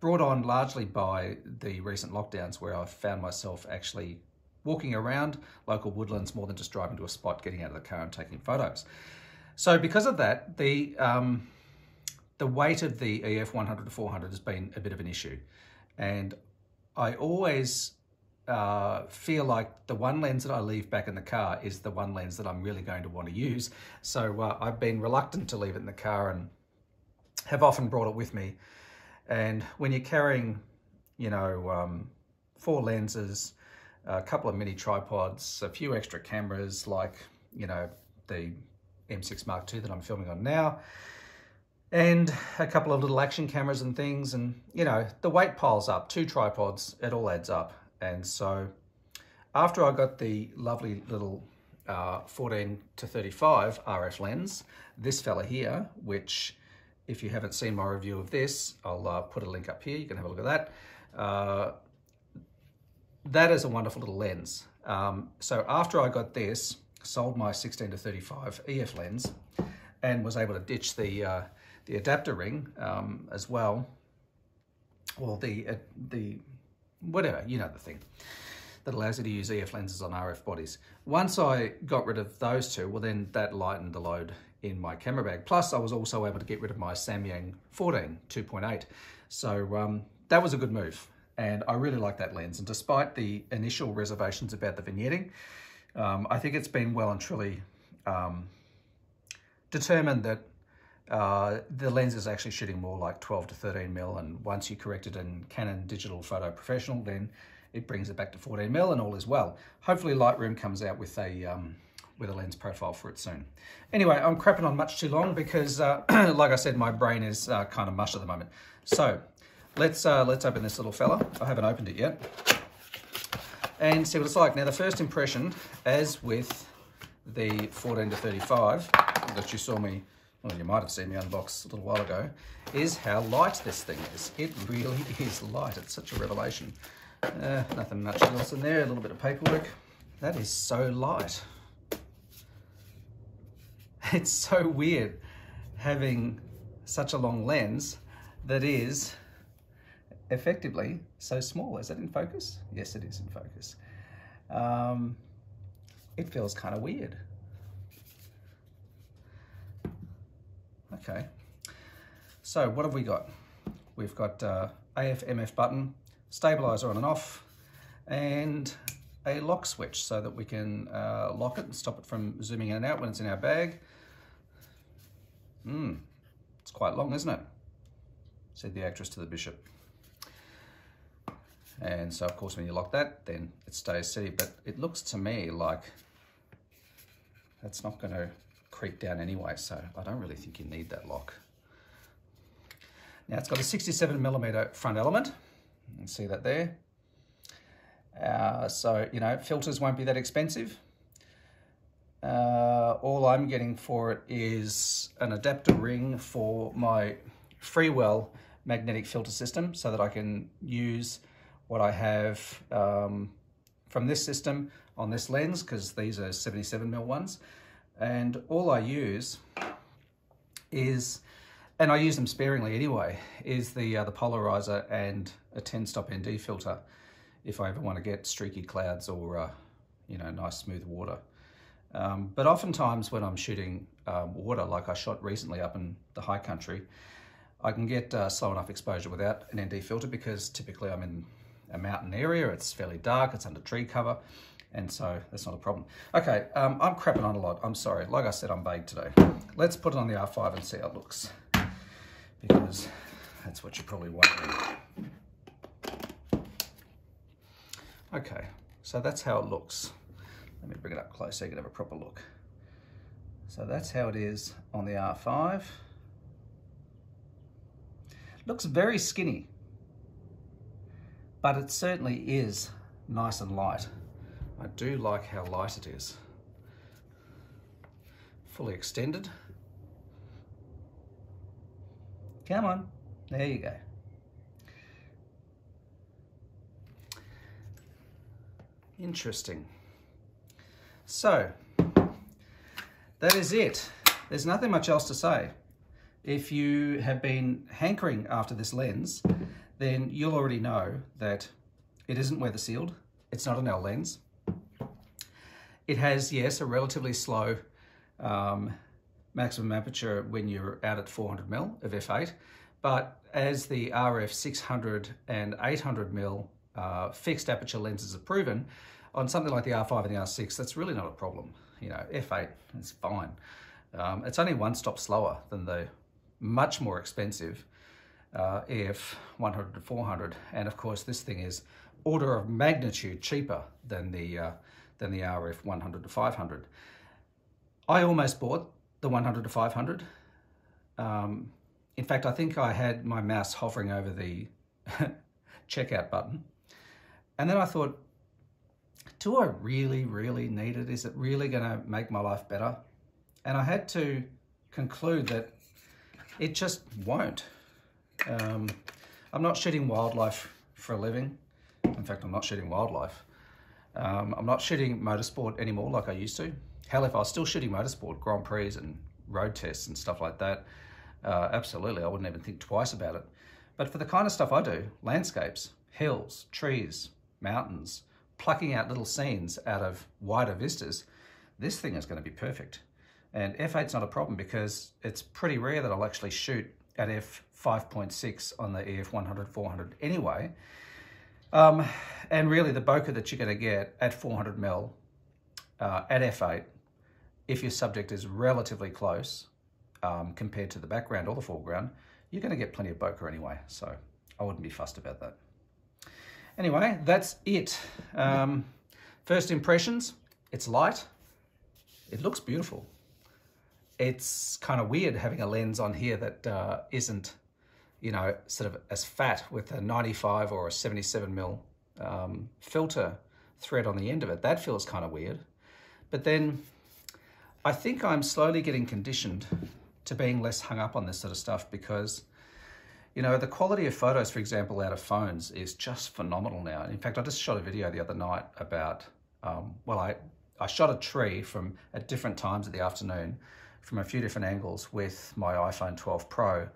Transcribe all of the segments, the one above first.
brought on largely by the recent lockdowns, where I found myself actually walking around local woodlands more than just driving to a spot, getting out of the car and taking photos. So because of that, the weight of the EF 100 to 400 has been a bit of an issue. And I always feel like the one lens that I leave back in the car is the one lens that I'm really going to want to use. So I've been reluctant to leave it in the car and have often brought it with me. And when you're carrying, you know, 4 lenses, a couple of mini tripods, a few extra cameras like, you know, the M6 Mark II that I'm filming on now, and a couple of little action cameras and things, and, you know, the weight piles up, 2 tripods, it all adds up. And so after I got the lovely little 14 to 35 RF lens, this fella here, which, if you haven't seen my review of this, I'll put a link up here. You can have a look at that. That is a wonderful little lens. So after I got this, sold my 16 to 35 EF lens, and was able to ditch the adapter ring as well, or the whatever, you know, the thing that allows you to use EF lenses on RF bodies. Once I got rid of those 2, well, then that lightened the load in my camera bag. Plus, I was also able to get rid of my Samyang 14 2.8. So that was a good move. And I really like that lens. And despite the initial reservations about the vignetting, I think it's been well and truly determined that the lens is actually shooting more like 12 to 13 mil. And once you correct it in Canon Digital Photo Professional, then it brings it back to 14 mil and all is well. Hopefully Lightroom comes out with a lens profile for it soon. Anyway, I'm crapping on much too long because, like I said, my brain is kind of mush at the moment. So let's open this little fella. I haven't opened it yet, and see what it's like. Now, the first impression, as with the 14 to 35 that you saw me, well, you might have seen me unbox a little while ago, is how light this thing is. It really is light. It's such a revelation. Nothing much else in there. A little bit of paperwork. That is so light. It's so weird having such a long lens that is effectively so small. Is that in focus? Yes, it is in focus. It feels kind of weird. Okay, so what have we got? We've got AF MF button, stabilizer on and off, and a lock switch so that we can lock it and stop it from zooming in and out when it's in our bag. It's quite long, isn't it? Said the actress to the bishop. And so, of course, when you lock that, then it stays steady. But it looks to me like that's not going to creep down anyway, so I don't really think you need that lock. Now, it's got a 67mm front element. You can see that there. So, you know, filters won't be that expensive. All I'm getting for it is an adapter ring for my Freewell magnetic filter system so that I can use what I have from this system on this lens, because these are 77mm ones. And all I use is, and I use them sparingly anyway, is the polarizer and a 10-stop ND filter if I ever want to get streaky clouds or, you know, nice smooth water. But oftentimes when I'm shooting water, like I shot recently up in the high country, I can get slow enough exposure without an ND filter, because typically I'm in a mountain area, it's fairly dark, it's under tree cover, and so that's not a problem. Okay, I'm crapping on a lot, I'm sorry. Like I said, I'm vague today. Let's put it on the R5 and see how it looks, because that's what you're probably wondering. Okay, so that's how it looks. Let me bring it up close so you can have a proper look. So that's how it is on the R5. Looks very skinny, but it certainly is nice and light. I do like how light it is. Fully extended. Come on, there you go. Interesting. So, that is it. There's nothing much else to say. if you have been hankering after this lens, then you'll already know that it isn't weather sealed. It's not an L lens. It has, yes, a relatively slow maximum aperture when you're out at 400mm of f8, but as the RF 600 and 800mm fixed aperture lenses are proven, on something like the R5 and the R6, that's really not a problem. You know, f8 is fine. It's only one stop slower than the much more expensive EF 100 to 400, and of course this thing is order of magnitude cheaper than the RF 100 to 500. I almost bought the 100 to 500. In fact, I think I had my mouse hovering over the checkout button, and then I thought, do I really need it? Is it really going to make my life better? And I had to conclude that it just won't. I'm not shooting wildlife for a living. In fact, I'm not shooting wildlife. I'm not shooting motorsport anymore like I used to. Hell, if I was still shooting motorsport, Grand Prix and road tests and stuff like that, absolutely, I wouldn't even think twice about it. But for the kind of stuff I do, landscapes, hills, trees, mountains, plucking out little scenes out of wider vistas, this thing is going to be perfect. And f8's not a problem because it's pretty rare that I'll actually shoot at f5.6 on the EF 100-400 anyway. And really the bokeh that you're going to get at 400mm at f8, if your subject is relatively close compared to the background or the foreground, you're going to get plenty of bokeh anyway. So I wouldn't be fussed about that. Anyway, that's it. First impressions, it's light. It looks beautiful. It's kind of weird having a lens on here that isn't, you know, sort of as fat with a 95 or a 77mm filter thread on the end of it. That feels kind of weird. But then I think I'm slowly getting conditioned to being less hung up on this sort of stuff because, you know, the quality of photos, for example, out of phones is just phenomenal now. In fact, I just shot a video the other night about, well, I shot a tree from at different times of the afternoon from a few different angles with my iPhone 12 Pro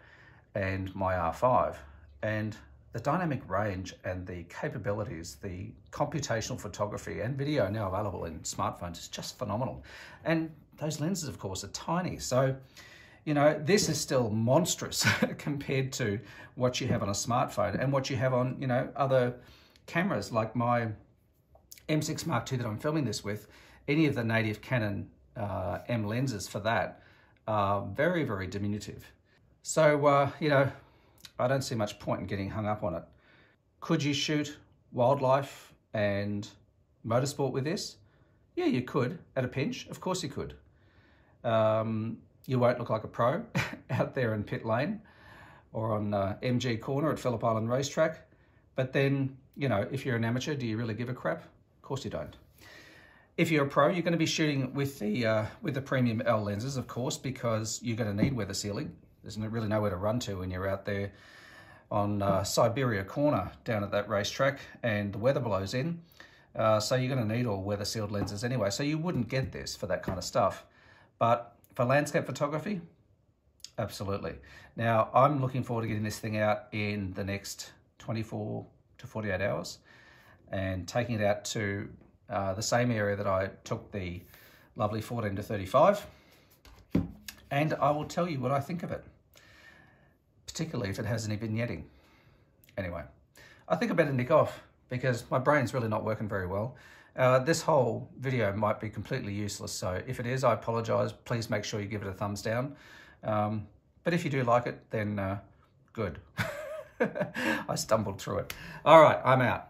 and my R5. And the dynamic range and the capabilities, the computational photography and video now available in smartphones is just phenomenal. And those lenses, of course, are tiny. So, you know, this is still monstrous compared to what you have on a smartphone and what you have on, you know, other cameras like my M6 Mark II that I'm filming this with. Any of the native Canon M lenses for that are very, very diminutive. So, you know, I don't see much point in getting hung up on it. Could you shoot wildlife and motorsport with this? Yeah, you could at a pinch. Of course you could. You won't look like a pro out there in pit lane or on MG corner at Phillip Island Racetrack. But then, you know, if you're an amateur, do you really give a crap? Of course you don't. If you're a pro, you're going to be shooting with the premium L lenses, of course, because you're going to need weather sealing. There's really nowhere to run to when you're out there on Siberia corner down at that racetrack and the weather blows in. So you're going to need all weather sealed lenses anyway. So you wouldn't get this for that kind of stuff. But for landscape photography, absolutely. Now, I'm looking forward to getting this thing out in the next 24 to 48 hours and taking it out to the same area that I took the lovely 14 to 35. And I will tell you what I think of it, particularly if it has any vignetting. Anyway, I think I better nick off because my brain's really not working very well. This whole video might be completely useless, so if it is, I apologize. Please make sure you give it a thumbs down. But if you do like it, then good. I stumbled through it. All right, I'm out.